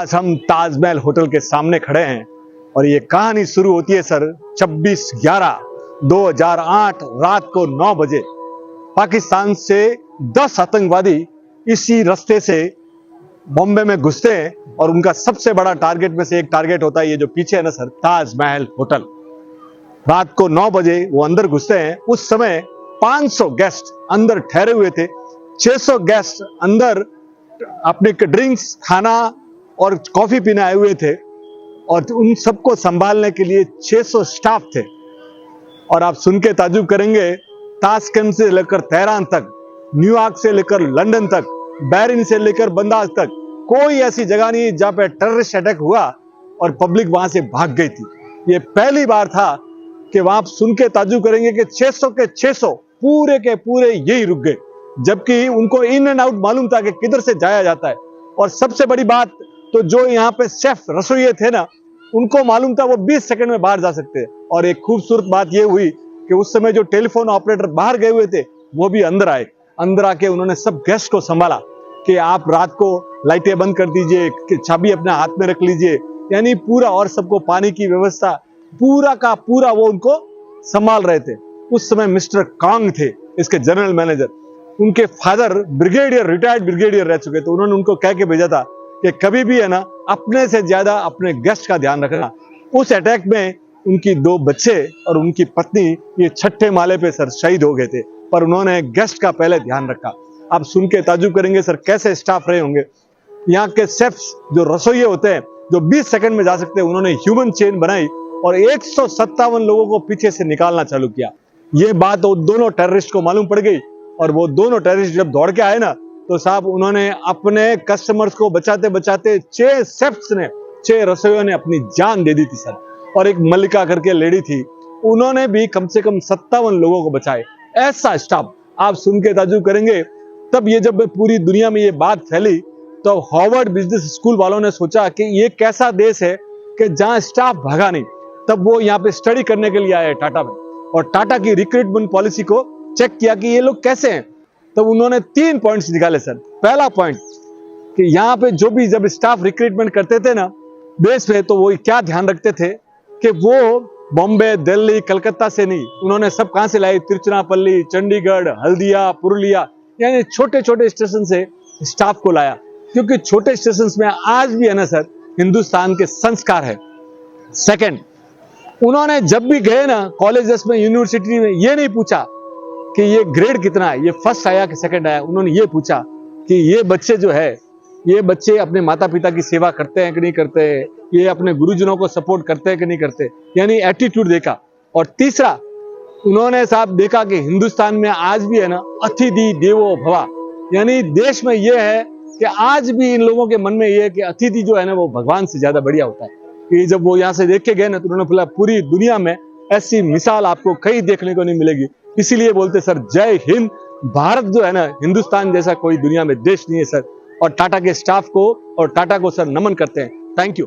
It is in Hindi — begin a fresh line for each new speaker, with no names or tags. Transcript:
आज हम ताजमहल होटल के सामने खड़े हैं और ये कहानी शुरू होती है सर 26/11/2008 रात को 9 बजे। पाकिस्तान से 10 आतंकवादी इसी रास्ते से बॉम्बे में घुसते हैं और उनका सबसे बड़ा टारगेट में से एक टारगेट होता है ये जो पीछे है ना सर, ताजमहल होटल। रात को 9 बजे वो अंदर घुसते हैं। उस समय 500 गेस्ट अंदर ठहरे हुए थे, 600 गेस्ट अंदर अपने ड्रिंक्स, खाना और कॉफी पीने आए हुए थे और उन सबको संभालने के लिए 600 स्टाफ थे। और आप सुन के ताजुब करेंगे, ताशकंद से लेकर तेहरान तक, न्यूयॉर्क से लेकर लंदन तक, बैरिन से लेकर बंदाज तक कोई ऐसी जगह नहीं जहां पे टेररिस्ट अटैक हुआ और पब्लिक वहां से भाग गई थी। ये पहली बार था कि वहां सुन के ताजुब करेंगे कि 600 के 600 पूरे के पूरे यही रुक गए, जबकि उनको इन एंड आउट मालूम था कि किधर से जाया जाता है। और सबसे बड़ी बात तो जो यहाँ पे शेफ रसोइये थे ना, उनको मालूम था वो 20 सेकंड में बाहर जा सकते हैं। और एक खूबसूरत बात ये हुई कि उस समय जो टेलीफोन ऑपरेटर बाहर गए हुए थे वो भी अंदर आए। अंदर आके उन्होंने सब गेस्ट को संभाला कि आप रात को लाइटें बंद कर दीजिए, कि चाबी अपने हाथ में रख लीजिए, यानी पूरा, और सबको पानी की व्यवस्था पूरा का पूरा वो उनको संभाल रहे थे। उस समय मिस्टर कांग थे इसके जनरल मैनेजर। उनके फादर ब्रिगेडियर, रिटायर्ड ब्रिगेडियर रह चुके थे। उन्होंने उनको कह के भेजा था कि कभी भी है ना, अपने से ज्यादा अपने गेस्ट का ध्यान रखना। उस अटैक में उनकी 2 बच्चे और उनकी पत्नी ये 6ठे माले पे सर शहीद हो गए थे, पर उन्होंने गेस्ट का पहले ध्यान रखा। आप सुन के ताजुब करेंगे सर कैसे स्टाफ रहे होंगे। यहाँ के शेफ्स जो रसोइये होते हैं जो 20 सेकंड में जा सकते हैं, उन्होंने ह्यूमन चेन बनाई और 157 लोगों को पीछे से निकालना चालू किया। ये बात दोनों टेररिस्ट को मालूम पड़ गई और वो दोनों टेररिस्ट जब दौड़ के आए ना, तो साहब उन्होंने अपने कस्टमर्स को बचाते बचाते 6 शेफ्स ने, 6 रसोइयों ने अपनी जान दे दी थी सर। और एक मल्लिका करके लेडी थी, उन्होंने भी कम से कम 57 लोगों को बचाए। ऐसा स्टाफ आप सुन के ताजुब करेंगे। तब ये जब पूरी दुनिया में ये बात फैली तो हार्वर्ड बिजनेस स्कूल वालों ने सोचा कि ये कैसा देश है कि जहां स्टाफ भागा नहीं। तब वो यहाँ पे स्टडी करने के लिए आए टाटा में, और टाटा की रिक्रूटमेंट पॉलिसी को चेक किया कि ये लोग कैसे हैं। तो उन्होंने 3 पॉइंट्स निकाले सर। पहला पॉइंट कि यहाँ पे जो भी जब स्टाफ रिक्रूटमेंट करते थे ना देश में, तो वो क्या ध्यान रखते थे कि वो बॉम्बे, दिल्ली, कलकत्ता से नहीं, उन्होंने सब कहां से लाए, तिरुचिरापल्ली, चंडीगढ़, हल्दिया, पुरुलिया, यानी छोटे छोटे स्टेशन से स्टाफ को लाया। क्योंकि छोटे स्टेशन में आज भी है ना सर, हिंदुस्तान के संस्कार है। सेकंड, उन्होंने जब भी गए ना कॉलेजेस में, यूनिवर्सिटी में, ये नहीं पूछा कि ये ग्रेड कितना है, ये फर्स्ट आया कि सेकंड आया। उन्होंने ये पूछा कि ये बच्चे जो है, ये बच्चे अपने माता पिता की सेवा करते हैं कि नहीं करते, ये अपने गुरुजनों को सपोर्ट करते हैं कि नहीं करते, यानी एटीट्यूड देखा। और तीसरा, उन्होंने साहब देखा कि हिंदुस्तान में आज भी है ना, अतिथि देवो भवा, यानी देश में ये है कि आज भी इन लोगों के मन में ये है कि अतिथि जो है ना वो भगवान से ज्यादा बढ़िया होता है। कि जब वो यहाँ से देख के गए ना, तो उन्होंने बोला पूरी दुनिया में ऐसी मिसाल आपको कहीं देखने को नहीं मिलेगी। इसीलिए बोलते सर जय हिंद। भारत जो है ना, हिंदुस्तान जैसा कोई दुनिया में देश नहीं है सर। और टाटा के स्टाफ को और टाटा को सर नमन करते हैं। Thank you.